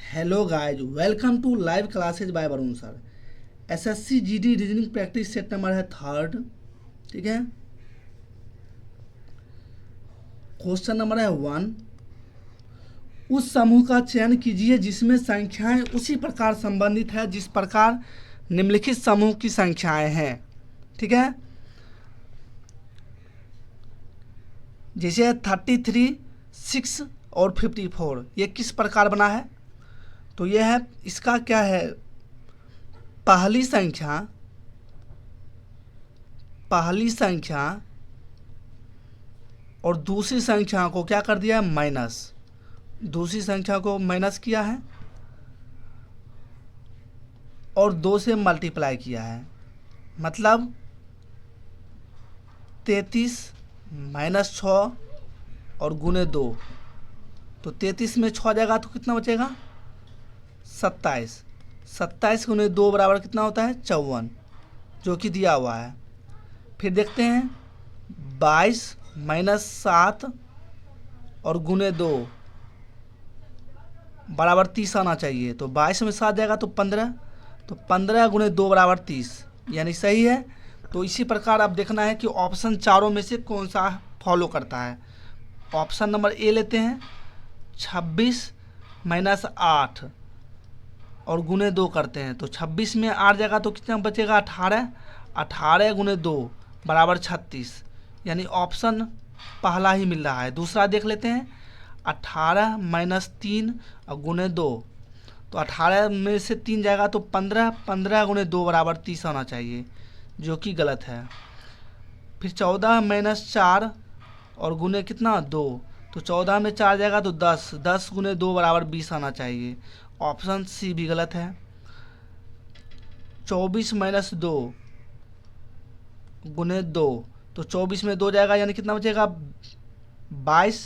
Hello guys, welcome to live classes by Varun sir. SSC GD reasoning practice set number है third. ठीक है, question number है 1। उस समूह का चयन कीजिए जिसमें संख्याएं उसी प्रकार संबंधित है जिस प्रकार निम्नलिखित समूह की संख्याएं हैं। ठीक है, जैसे 33, 6 और 54, ये किस प्रकार बना है? तो ये है, इसका क्या है, पहली संख्या और दूसरी संख्या को क्या कर दिया है, माइनस। दूसरी संख्या को माइनस किया है और 2 से मल्टीप्लाई किया है, मतलब 33 माइनस 6 और गुने 2। तो 33 में 6 जाएगा तो कितना बचेगा, 27। 27 गुने 2 बराबर कितना होता है, 54, जो कि दिया हुआ है। फिर देखते हैं 22 माइनस 7 और गुने 2 बराबर 30 आना चाहिए। तो 22 में 7 जाएगा तो 15, तो 15 गुने 2 बराबर 30, यानी सही है। तो इसी प्रकार अब देखना है कि ऑप्शन चारों में से कौन सा फॉलो करता है। ऑप्शन नंबर ए लेते हैं, 26 माइनस 8 और गुने 2 करते हैं। तो 26 में 8 जाएगा तो कितना बचेगा, 18। 18 गुने 2 बराबर 36, यानी ऑप्शन पहला ही मिल रहा है। दूसरा देख लेते हैं, 18 माइनस 3 और गुने 2। तो 18 में से 3 जाएगा तो 15। 15 गुने 2 बराबर 30 आना चाहिए, जो कि गलत है। फिर 14 माइनस 4 और गुने कितना, 2। तो 14 में 4 जाएगा तो 10। 10 गुने 2 बराबर 20 आना चाहिए, ऑप्शन सी भी गलत है। 24 माइनस 2 गुने 2, तो 24 में 2 जाएगा यानी कितना बचेगा, 22।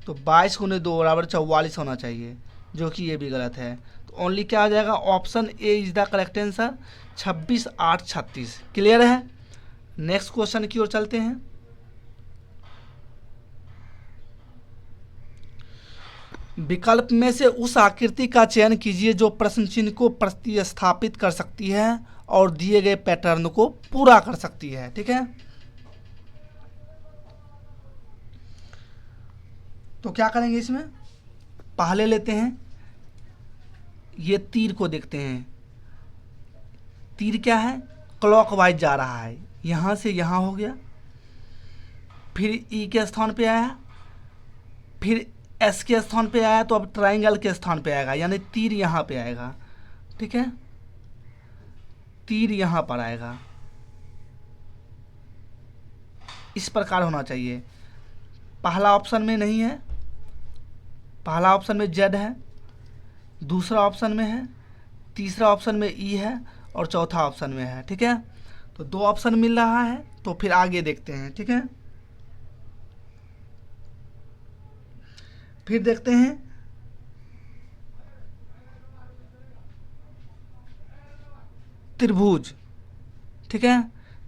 तो 22 गुने 2 बराबर 44 होना चाहिए, जो कि ये भी गलत है। तो ओनली क्या आ जाएगा, option A is the correct answer, 26, 8, 36। Clear है। नेक्स्ट क्वेश्चन की ओर चलते हैं। विकल्प में से उस आकृति का चयन कीजिए जो प्रश्न चिन्ह को प्रतिस्थापित कर सकती है और दिए गए पैटर्न को पूरा कर सकती है। ठीक है, तो क्या करेंगे इसमें, पहले लेते हैं, ये तीर को देखते हैं। तीर क्या है, क्लॉकवाइज जा रहा है, यहाँ से यहाँ हो गया, फिर ई के स्थान पे आया, फिर एस के स्थान पे आया, तो अब ट्राइंगल के स्थान पे आएगा, यानी तीर यहाँ पे आएगा। ठीक है, तीर यहाँ पर आएगा, इस प्रकार होना चाहिए। पहला ऑप्शन में नहीं है, पहला ऑप्शन में जेड है, दूसरा ऑप्शन में है, तीसरा ऑप्शन में ई है और चौथा ऑप्शन में है। ठीक है, तो 2 ऑप्शन मिल रहा है, तो फिर आगे देखते हैं। ठीक है, फिर देखते हैं त्रिभुज। ठीक है,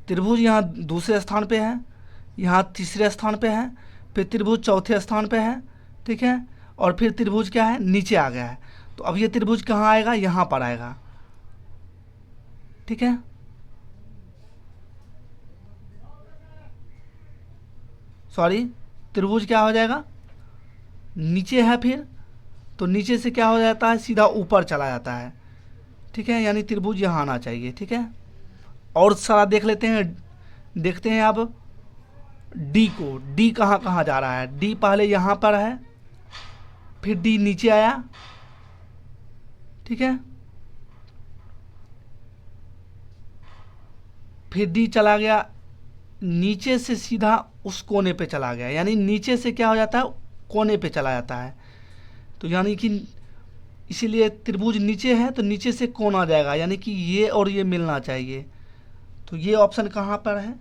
त्रिभुज यहाँ दूसरे स्थान पे है, यहाँ तीसरे स्थान पे है, फिर त्रिभुज चौथे स्थान पे है। ठीक है, और फिर त्रिभुज क्या है, नीचे आ गया है। तो अब ये त्रिभुज कहाँ आएगा, यहाँ पर आएगा। ठीक है, सॉरी, त्रिभुज क्या हो जाएगा, नीचे है, फिर तो नीचे से क्या हो जाता है, सीधा ऊपर चला जाता है। ठीक है, यानी त्रिभुज यहाँ आना चाहिए। ठीक है, और सारा देख लेते हैं, देखते हैं अब डी को। डी कहाँ कहाँ जा रहा है, डी पहले यहाँ पर है, फिर डी नीचे आया। ठीक है, फिर डी चला गया नीचे से सीधा उस कोने पे चला गया, यानी नीचे से क्या हो जाता है, कोने पे चला जाता है। तो यानी कि इसीलिए त्रिभुज नीचे है तो नीचे से कौन आ जाएगा, यानी कि ये और ये मिलना चाहिए। तो ये ऑप्शन कहाँ पर है,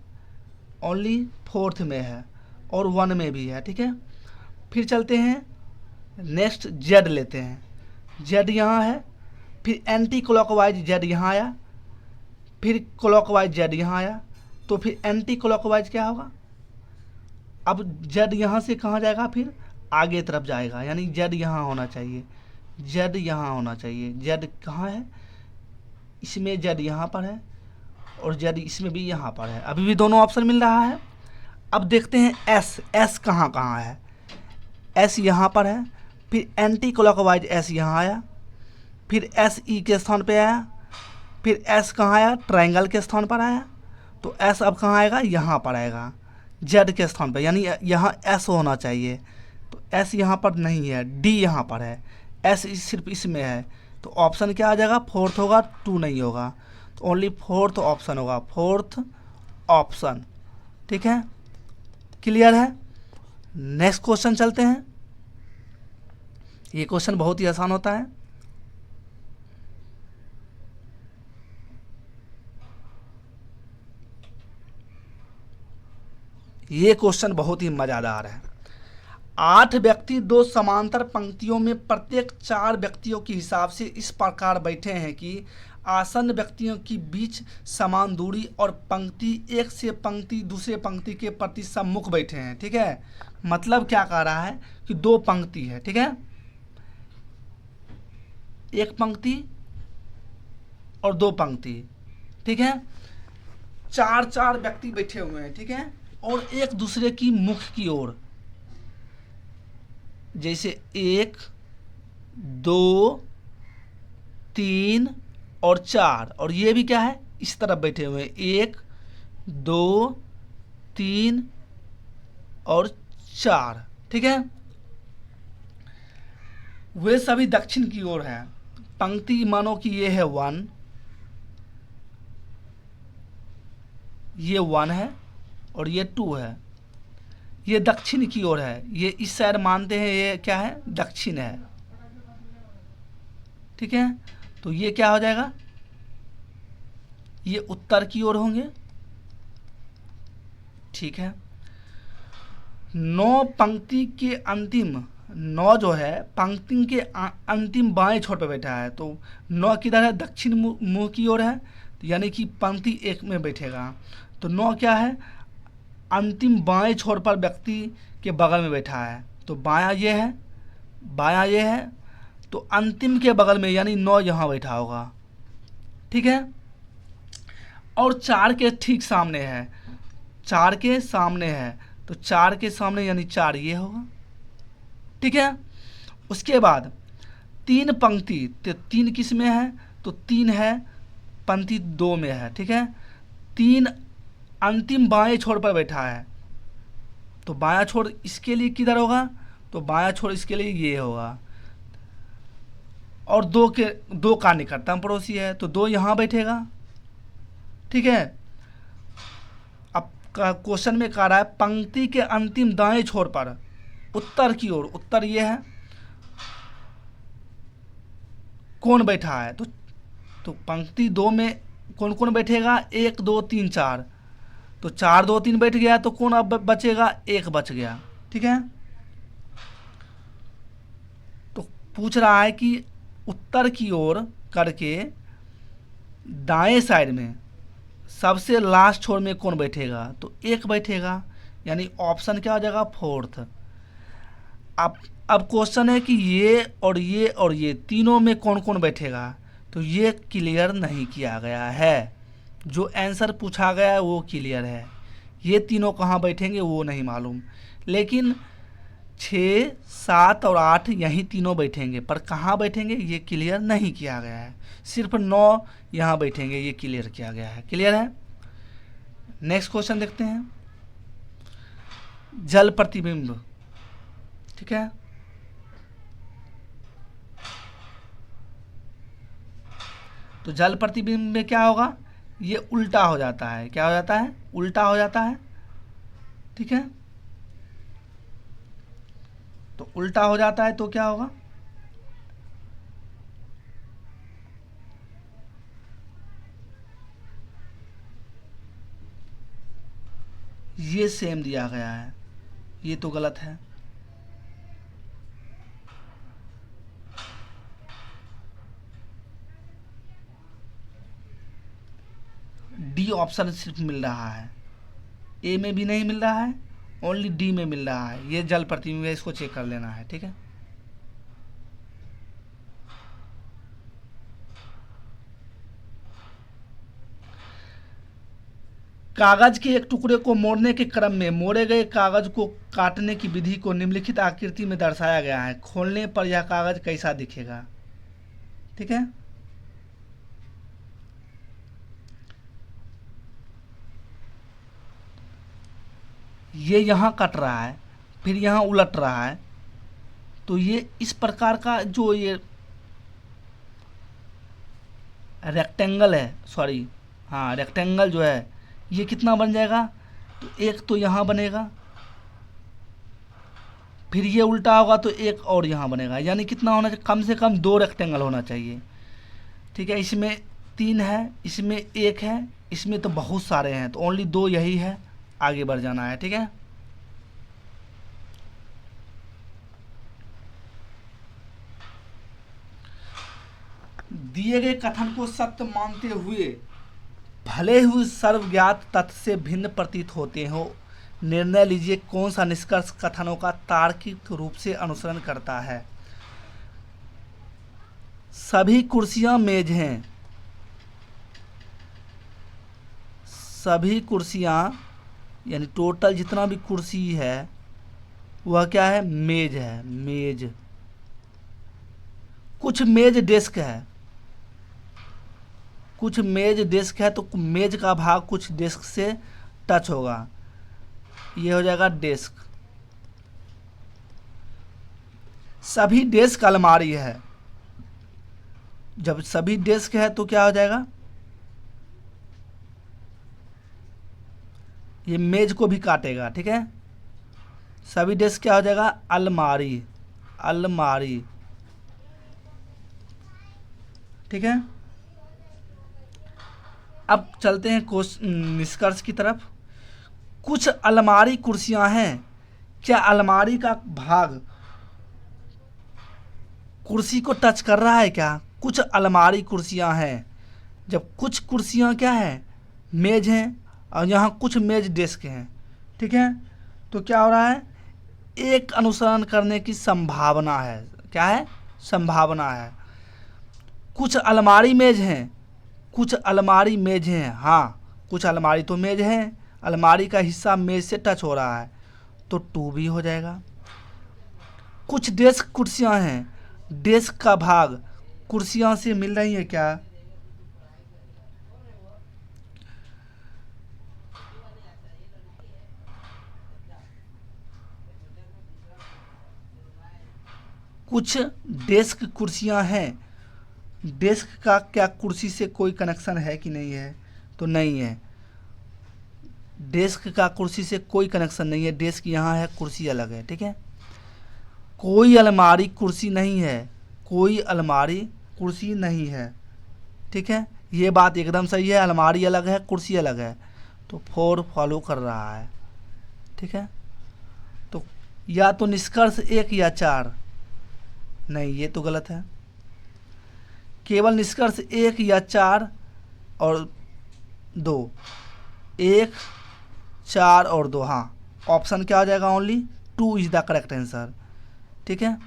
ओनली 4th में है और 1 में भी है। ठीक है, फिर चलते हैं नेक्स्ट, जेड लेते हैं। जेड यहाँ है, फिर एंटी क्लॉकवाइज जेड यहाँ आया, फिर क्लॉकवाइज जेड यहाँ आया, तो फिर एंटी क्लॉकवाइज क्या होगा, अब जेड यहाँ से कहाँ जाएगा, फिर आगे तरफ जाएगा, यानी जेड यहाँ होना चाहिए। जेड यहाँ होना चाहिए। जेड कहाँ है, इसमें जेड यहाँ पर है और जेड इसमें भी यहाँ पर है। अभी भी दोनों ऑप्शन मिल रहा है। अब देखते हैं एस, एस कहाँ कहाँ है। एस यहाँ पर है, फिर एंटी क्लॉकवाइज एस यहाँ आया, फिर एस ई के स्थान पे आया, फिर एस कहाँ आया, ट्रायंगल के स्थान पर आया। तो एस अब कहाँ आएगा, यहाँ पर आएगा जेड के स्थान पर, यानी यहाँ एस होना चाहिए। तो एस यहाँ पर नहीं है, डी यहाँ पर है, एस सिर्फ इसमें है। तो ऑप्शन क्या आ जाएगा, फोर्थ होगा, टू नहीं होगा। तो ओनली फोर्थ ऑप्शन होगा, फोर्थ ऑप्शन। ठीक है, क्लियर है। नेक्स्ट क्वेश्चन चलते हैं। ये क्वेश्चन बहुत ही आसान होता है। ये क्वेश्चन बहुत ही मज़ेदार है। 8 व्यक्ति 2 समांतर पंक्तियों में प्रत्येक 4 व्यक्तियों के हिसाब से इस प्रकार बैठे हैं कि आसन्न व्यक्तियों के बीच समान दूरी और पंक्ति एक से पंक्ति दूसरे पंक्ति के प्रति सम्मुख बैठे हैं। ठीक है, मतलब क्या कह रहा है कि 2 पंक्ति है। ठीक है, एक पंक्ति और 2 पंक्ति। ठीक है, 4 व्यक्ति बैठे हुए हैं। ठीक है, और एक दूसरे की मुख की ओर, जैसे 1 2 3 और 4, और ये भी क्या है, इस तरफ बैठे हुए हैं, 1 2 3 और 4। ठीक है, वे सभी दक्षिण की ओर हैं। पंक्ति मानो कि ये है 1, ये 1 है और ये 2 है। ये दक्षिण की ओर है, ये इस साइड मानते हैं ये क्या है, दक्षिण है। ठीक है, तो ये क्या हो जाएगा, ये उत्तर की ओर होंगे। ठीक है, 9 पंक्ति के अंतिम, 9 जो है पंक्ति के अंतिम बाएं छोर पर बैठा है। तो 9 किधर है, दक्षिण मुंह की ओर है, यानी कि पंक्ति 1 में बैठेगा। तो 9 क्या है, अंतिम बाएं छोर पर व्यक्ति के बगल में बैठा है। तो बायां ये है, बायां ये है, तो अंतिम के बगल में यानी 9 यहाँ बैठा होगा। ठीक है, और 4 के ठीक सामने है, 4 के सामने है, तो 4 के सामने यानी 4 ये होगा। ठीक है, उसके बाद 3 पंक्ति, तो 3 किस में है, तो 3 है पंक्ति 2 में है। ठीक है, 3 अंतिम बाएं छोर पर बैठा है, तो बायां छोर इसके लिए किधर होगा, तो बायां छोर इसके लिए ये होगा। और 2 का निकटतम पड़ोसी है, तो 2 यहाँ बैठेगा। ठीक है, अब क्वेश्चन में कह रहा है पंक्ति के अंतिम दाएं छोर पर उत्तर की ओर, उत्तर ये है, कौन बैठा है, तो पंक्ति 2 में कौन कौन बैठेगा, 1 2 3 4, तो 4 2 3 बैठ गया, तो कौन अब बचेगा, 1 बच गया। ठीक है, तो पूछ रहा है कि उत्तर की ओर करके दाएं साइड में सबसे लास्ट छोर में कौन बैठेगा, तो 1 बैठेगा, यानी ऑप्शन क्या हो जाएगा, फोर्थ। अब क्वेश्चन है कि ये और ये और ये तीनों में कौन कौन बैठेगा, तो ये क्लियर नहीं किया गया है। जो आंसर पूछा गया है वो क्लियर है, ये तीनों कहाँ बैठेंगे वो नहीं मालूम, लेकिन 6 7 और 8 यही तीनों बैठेंगे, पर कहाँ बैठेंगे ये क्लियर नहीं किया गया है। सिर्फ 9 यहाँ बैठेंगे, ये क्लियर किया गया है। क्लियर है। नेक्स्ट क्वेश्चन देखते हैं, जल प्रतिबिंब। ठीक है, तो जल प्रतिबिंब में क्या होगा, ये उल्टा हो जाता है। क्या हो जाता है, उल्टा हो जाता है। ठीक है, तो उल्टा हो जाता है तो क्या होगा, ये सेम दिया गया है, ये तो गलत है। डी ऑप्शन सिर्फ मिल रहा है, ए में भी नहीं मिल रहा है, ओनली डी में मिल रहा है। ये जल प्रतिबिंब है, इसको चेक कर लेना है। ठीक है, कागज के एक टुकड़े को मोड़ने के क्रम में मोड़े गए कागज को काटने की विधि को निम्नलिखित आकृति में दर्शाया गया है। खोलने पर यह कागज कैसा दिखेगा? ठीक है, ये यहाँ कट रहा है, फिर यहाँ उलट रहा है, तो ये इस प्रकार का जो ये रेक्टेंगल है, सॉरी हाँ रेक्टेंगल जो है ये कितना बन जाएगा? तो एक तो यहाँ बनेगा, फिर ये उल्टा होगा तो एक और यहाँ बनेगा, यानी कितना होना चाहिए? कम से कम 2 रेक्टेंगल होना चाहिए। ठीक है, इसमें 3 है, इसमें 1 है, इसमें तो बहुत सारे हैं, तो ओनली 2 यही है, आगे बढ़ जाना है। ठीक है, दिए गए कथन को सत्य मानते हुए भले ही सर्वज्ञात तथ्य से भिन्न प्रतीत होते हो, निर्णय लीजिए कौन सा निष्कर्ष कथनों का तार्किक रूप से अनुसरण करता है। सभी कुर्सियां मेज हैं, सभी कुर्सियां यानी टोटल जितना भी कुर्सी है वह क्या है? मेज है, मेज। कुछ मेज डेस्क है, कुछ मेज डेस्क है, तो मेज का भाग कुछ डेस्क से टच होगा, ये हो जाएगा डेस्क। सभी डेस्क अलमारी है, जब सभी डेस्क है तो क्या हो जाएगा? ये मेज को भी काटेगा। ठीक है, सभी डेस्क क्या हो जाएगा? अलमारी, अलमारी। ठीक है, अब चलते हैं निष्कर्ष की तरफ। कुछ अलमारी कुर्सियां हैं, क्या अलमारी का भाग कुर्सी को टच कर रहा है क्या? कुछ अलमारी कुर्सियां हैं, जब कुछ कुर्सियां क्या है? मेज हैं, और यहाँ कुछ मेज डेस्क हैं। ठीक है, तो क्या हो रहा है? एक अनुसरण करने की संभावना है। क्या है? संभावना है। कुछ अलमारी मेज हैं, कुछ अलमारी मेज हैं, हाँ कुछ अलमारी तो मेज हैं, अलमारी का हिस्सा मेज से टच हो रहा है, तो 2 भी हो जाएगा। कुछ डेस्क कुर्सियां हैं, डेस्क का भाग कुर्सियां से मिल रही है क्या? कुछ डेस्क कुर्सियां हैं, डेस्क का क्या कुर्सी से कोई कनेक्शन है कि नहीं है? तो नहीं है, डेस्क का कुर्सी से कोई कनेक्शन नहीं है, डेस्क यहाँ है, कुर्सी अलग है। ठीक है, कोई अलमारी कुर्सी नहीं है, कोई अलमारी कुर्सी नहीं है। ठीक है, ये बात एकदम सही है, अलमारी अलग है, कुर्सी अलग है, तो 4 फॉलो कर रहा है। ठीक है, तो या तो निष्कर्ष 1 या 4, नहीं ये तो गलत है, केवल निष्कर्ष 1 या 4 और 2, 1 4 और 2, हाँ ऑप्शन क्या हो जाएगा? Only 2 is the correct answer. ठीक है,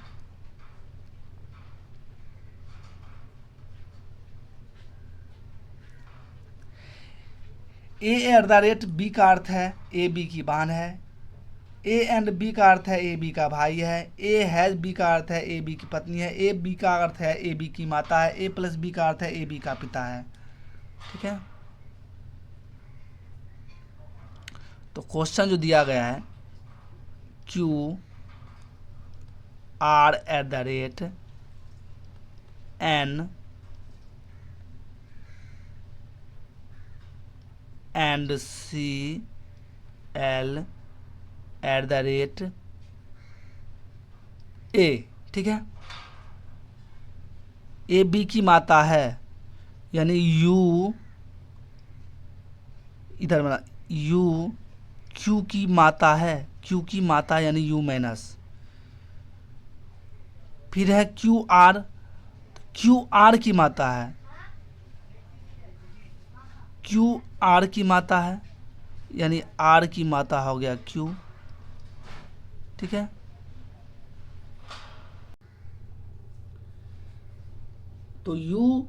A@B का अर्थ है ए बी की बहन है, A एंड B का अर्थ है ए बी का भाई है, A हैज़ B का अर्थ है ए बी की पत्नी है, A B का अर्थ है ए बी की माता है, A+B का अर्थ है ए बी का पिता है। ठीक है, तो क्वेश्चन जो दिया गया है QR@N and CL@A। ठीक है, ए बी की माता है, यानी U इधर बना, U Q की माता है, Q की माता यानी U माइनस, फिर है Q R की माता है, QR की माता है, यानी R की माता हो गया Q। ठीक है, तो U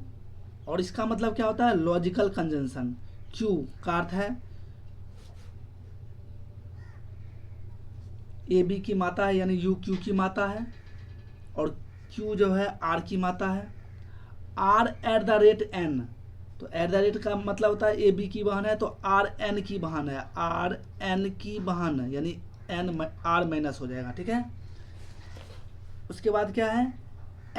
और इसका मतलब क्या होता है? Logical conjunction. Q का अर्थ है ए बी की माता है यानी यू क्यू की माता है, और क्यू जो है आर की माता है। R at the rate N, तो एट द रेट का मतलब होता है ए बी की बहन है, तो आर एन की बहन है, आर एन की बहन है यानी एन आर माइनस हो जाएगा, ठीक है। उसके बाद क्या है,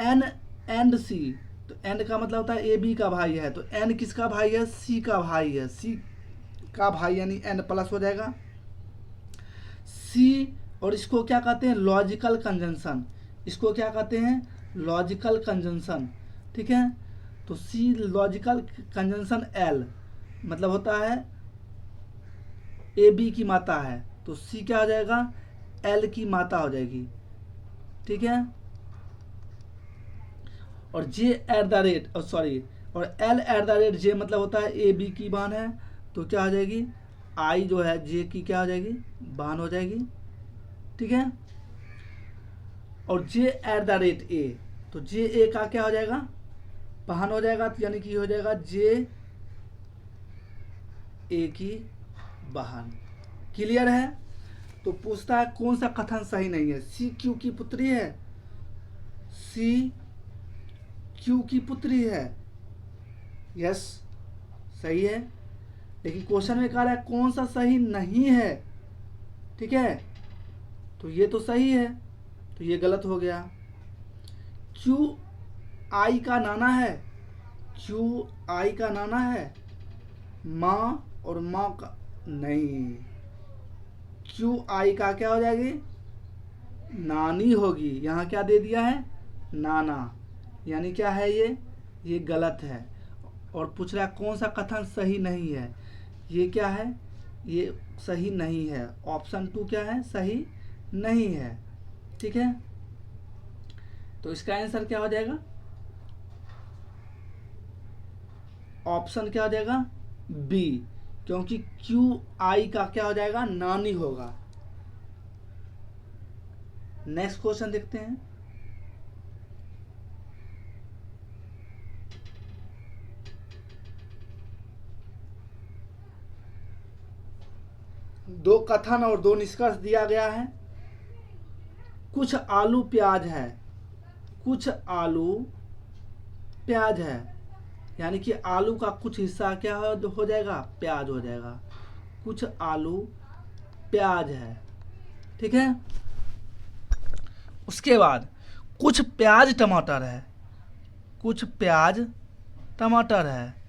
एन एंड सी, तो एन का मतलब होता है ए बी का भाई है, तो एन किसका भाई है, सी का भाई है, सी का भाई यानी एन प्लस हो जाएगा। सी, और इसको क्या कहते हैं, लॉजिकल कंजंक्शन, इसको क्या कहते हैं, लॉजिकल कंजंक्शन, ठीक है। तो सी लॉजिकल कंजंक्शन एल मतलब होता है ए बी की माता है, तो सी क्या हो जाएगा, एल की माता हो जाएगी, ठीक है। और जे एट द रेट, सॉरी, और एल एट द रेट जे मतलब होता है ए बी की बहन है, तो क्या हो जाएगी, आई जो है जे की क्या हो जाएगी, बहन हो जाएगी, ठीक है। और जे एट द रेट ए, तो जे ए का क्या हो जाएगा, बहन हो जाएगा, तो यानी कि हो जाएगा जे ए की बहन। क्लियर है। तो पूछता है कौन सा कथन सही नहीं है, सी क्यू की पुत्री है, सी क्यू की पुत्री है, यस सही है, लेकिन क्वेश्चन में कह रहा है कौन सा सही नहीं है, ठीक है। तो ये तो सही है, तो ये गलत हो गया। क्यू आई का नाना है, क्यू आई का नाना है, माँ और माँ का नहीं, क्यू आई का क्या हो जाएगी, नानी होगी, यहाँ क्या दे दिया है, नाना, यानी क्या है ये गलत है। और पूछ रहा है कौन सा कथन सही नहीं है, ये क्या है, ये सही नहीं है, ऑप्शन 2 क्या है, सही नहीं है, ठीक है। तो इसका आंसर क्या हो जाएगा, ऑप्शन क्या हो जाएगा, बी, क्योंकि क्यू आई का क्या हो जाएगा, नानी होगा। नेक्स्ट क्वेश्चन देखते हैं। दो कथन और दो निष्कर्ष दिया गया है। कुछ आलू प्याज है, कुछ आलू प्याज है, यानी कि आलू का कुछ हिस्सा क्या हो जाएगा, प्याज हो जाएगा। कुछ आलू प्याज है, ठीक है। उसके बाद कुछ प्याज टमाटर है, कुछ प्याज टमाटर है,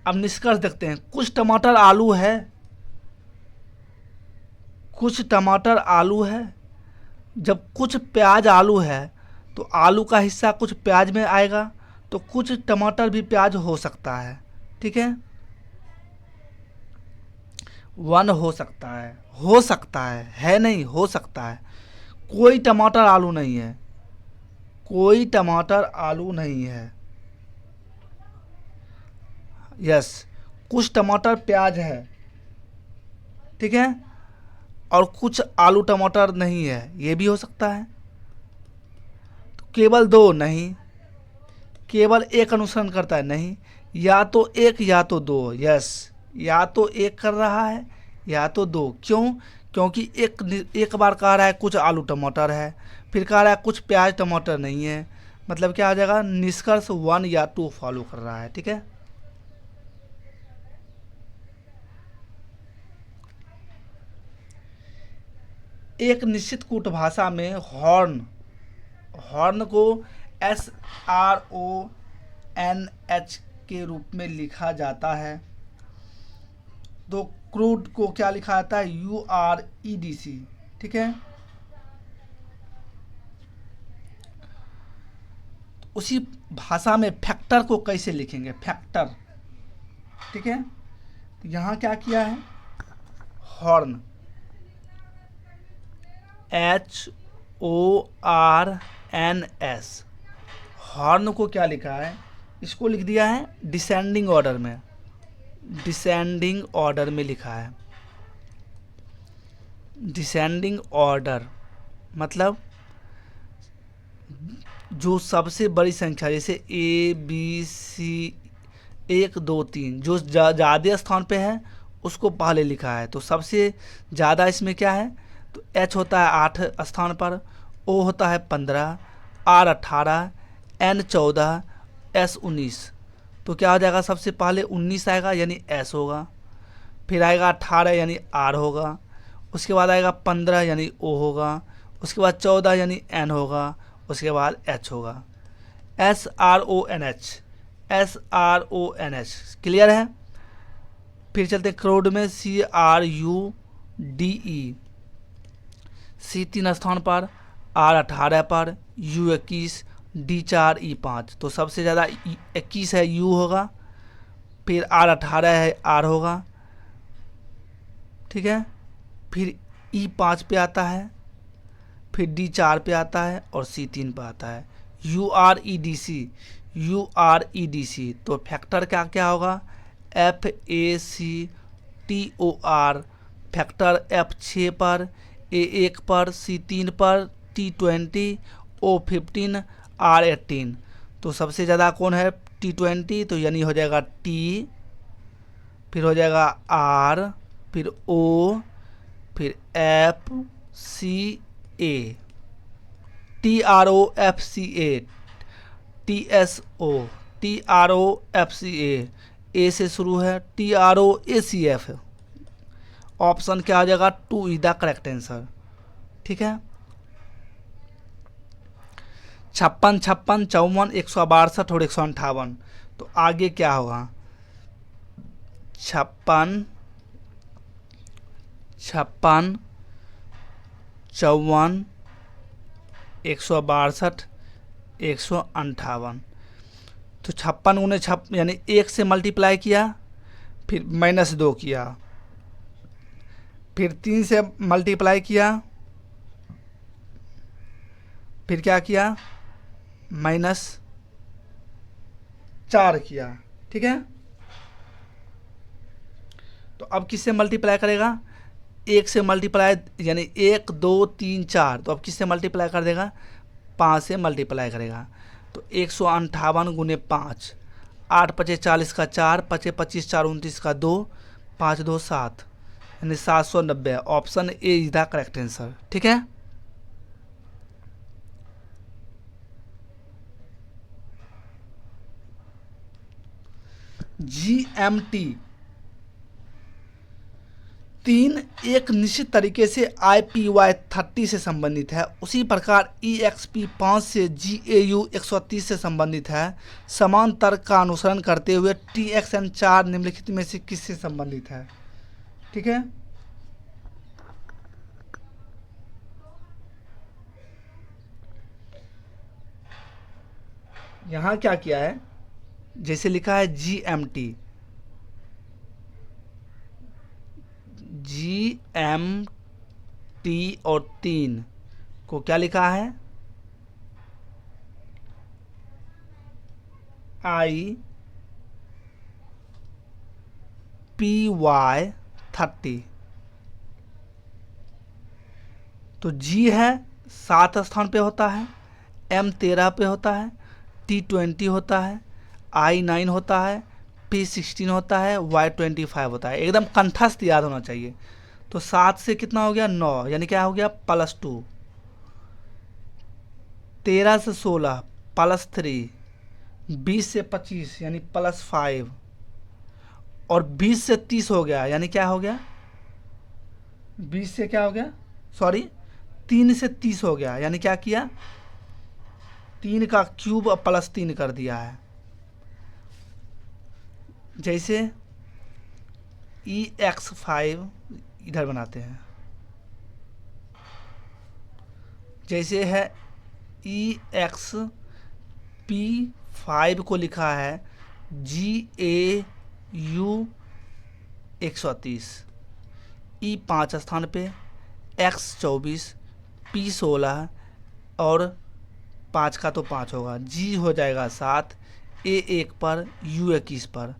अब निष्कर्ष देखते हैं। कुछ टमाटर आलू है, कुछ टमाटर आलू है, जब कुछ प्याज आलू है तो आलू का हिस्सा कुछ प्याज में आएगा, तो कुछ टमाटर भी प्याज हो सकता है, ठीक है। 1 हो सकता है नहीं, हो सकता है। कोई टमाटर आलू नहीं है, कोई टमाटर आलू नहीं है, यस। कुछ टमाटर प्याज है, ठीक है, और कुछ आलू टमाटर नहीं है, ये भी हो सकता है। तो केवल 2 नहीं, केवल एक अनुसरण करता है नहीं, या तो 1 या तो 2, यस, या तो 1 कर रहा है या तो 2। क्यों, क्योंकि एक बार कह रहा है कुछ आलू टमाटर है, फिर कह रहा है कुछ प्याज टमाटर नहीं है, मतलब क्या आ जाएगा, निष्कर्ष 1 या 2 फॉलो कर रहा है, ठीक है। एक निश्चित कूट भाषा में हॉर्न को SRONH के रूप में लिखा जाता है, तो क्रूड को क्या लिखा जाता है, UREDC, ठीक है। उसी भाषा में फैक्टर को कैसे लिखेंगे, फैक्टर, ठीक है। यहाँ क्या किया है, हॉर्न HORNS, हॉर्न को क्या लिखा है, इसको लिख दिया है डिसेंडिंग ऑर्डर में, डिसेंडिंग ऑर्डर में लिखा है। डिसेंडिंग ऑर्डर मतलब जो सबसे बड़ी संख्या, जैसे ABCD 1 2 3, जो ज़्यादा स्थान पे है उसको पहले लिखा है। तो सबसे ज़्यादा इसमें क्या है, तो H होता है 8 स्थान पर, O होता है 15, R 18, N 14, S 19। तो क्या हो जाएगा, सबसे पहले 19 आएगा यानी S होगा, फिर आएगा 18 यानी R होगा, उसके बाद आएगा 15 यानी O होगा, उसके बाद 14 यानी N होगा, उसके बाद H होगा। SRONH, SRONH, क्लियर है। फिर चलते क्रोड में CRUDE, C 3 स्थान पर, R 18 पर, U 21, D 4, E 5। तो सबसे ज़्यादा 21 है, U होगा, फिर R 18 है, R होगा, ठीक है। फिर E 5 पे आता है, फिर D 4 पे आता है और C 3 पे आता है। UREDC, UREDC, तो फैक्टर क्या क्या होगा, FACTOR, फैक्टर F 6 पर, A 1 पर, C 3 पर, T 20, O 15, R 18। तो सबसे ज़्यादा कौन है, T 20, तो यानी हो जाएगा T, फिर हो जाएगा R, फिर O, फिर F C A, TROFCA, TSO, TROFCA, A से शुरू है, TROACF। ऑप्शन क्या हो जाएगा, 2 इज द करेक्ट आंसर, ठीक है। 56, 56, 54, 162 और 158। तो आगे क्या होगा, 56, 56, 54, 162, 158। तो 56 उन्हें यानी 1 से मल्टीप्लाई किया, फिर -2 किया, फिर 3 से मल्टीप्लाई किया, फिर क्या किया, -4 किया, ठीक है। तो अब किससे मल्टीप्लाई करेगा, 1 से मल्टीप्लाई यानी 1 2 3 4, तो अब किससे मल्टीप्लाई कर देगा, 5 से मल्टीप्लाई करेगा। तो 158 गुने 5, 8 5 40 का 4, 5 25 4 29 का 2, 5 2 7, यानी 790। Option A is the correct answer, ठीक है। GMT 3 एक निश्चित तरीके से IPY 30 से संबंधित है, उसी प्रकार EXP 5 से GAU 130 से संबंधित है। समान तर्क का अनुसरण करते हुए TXN 4 निम्नलिखित में से किससे संबंधित है, ठीक है। यहाँ क्या किया है, जैसे लिखा है GMT और 3 को क्या लिखा है, IPY 30। तो G है 7 स्थान पे होता है, M 13 पे होता है, T 20 होता है, I 9 होता है, P 16 होता है, Y 25 होता है। एकदम कंठस्थ याद होना चाहिए। तो 7 से कितना हो गया, 9, यानी क्या हो गया, +2। 13 से 16 +3, 20 से 25 यानी +5, और 20 से 30 हो गया, यानी क्या हो गया, 20 से क्या हो गया, सॉरी 3 से 30 हो गया, यानी क्या किया, 3 का क्यूब +3 कर दिया है। जैसे EX5 इधर बनाते हैं, जैसे है EXP5 को लिखा है GAU 130, E 5 स्थान पे, X 24, P 16 और 5 का तो 5 होगा, G हो जाएगा 7, A 1 पर, U 21 पर।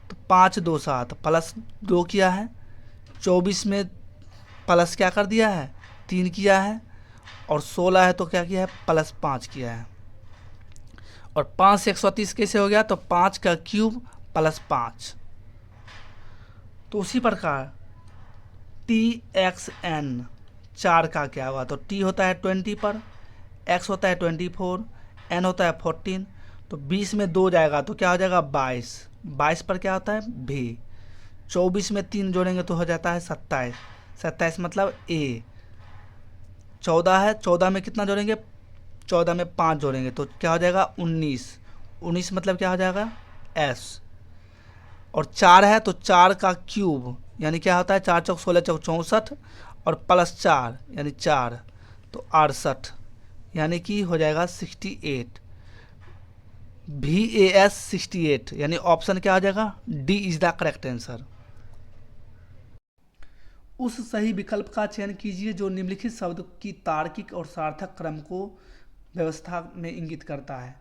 तो 5 2 7 +2 किया है, 24 में प्लस क्या कर दिया है, 3 किया है, और 16 है तो क्या किया है, +5 किया है। और 5 से 130 कैसे हो गया, तो 5 का क्यूब प्लस 5। तो उसी प्रकार TXN 4 का क्या होगा, तो T होता है 20 पर, X होता है 24, N होता है 14, तो 20 में 2 जाएगा तो क्या हो जाएगा 22। 22 पर क्या होता है भी। 24 में 3 जोड़ेंगे तो हो जाता है 27। 27 मतलब A। 14 है, 14 में कितना जोड़ेंगे, 14 में 5 जोड़ेंगे तो क्या हो जाएगा 19। 19 मतलब क्या हो जाएगा S। और 4 है तो 4 का क्यूब यानी क्या होता है 4 चौक 16 चौक 64 और प्लस 4 यानी 4 तो 68 यानी कि हो जाएगा 68। VAS 68 यानी ऑप्शन क्या हो जाएगा D is the correct answer. उस सही विकल्प का चयन कीजिए जो निम्नलिखित शब्द की तार्किक और सार्थक क्रम को व्यवस्था में इंगित करता है।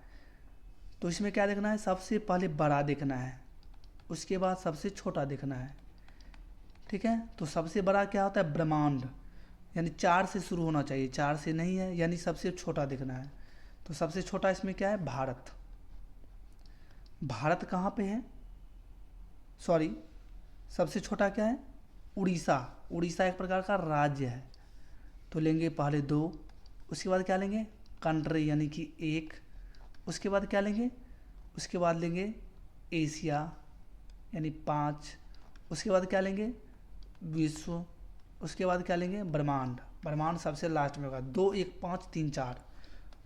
तो इसमें क्या देखना है, सबसे पहले बड़ा देखना है, उसके बाद सबसे छोटा देखना है। ठीक है, तो सबसे बड़ा क्या होता है ब्रह्मांड, यानी 4 से शुरू होना चाहिए, 4 से नहीं है, यानी सबसे छोटा देखना है। तो सबसे छोटा इसमें क्या है भारत। भारत कहाँ पे है, सॉरी सबसे छोटा क्या है उड़ीसा। उड़ीसा एक प्रकार का राज्य है। तो लेंगे पहले 2, उसके बाद क्या लेंगे कंट्री यानी कि 1, उसके बाद क्या लेंगे, उसके बाद लेंगे एशिया यानी 5, उसके बाद क्या लेंगे विश्व, उसके बाद क्या लेंगे ब्रह्मांड। ब्रह्मांड सबसे लास्ट में होगा 2 1 5 3 4।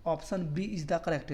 Option B is the correct.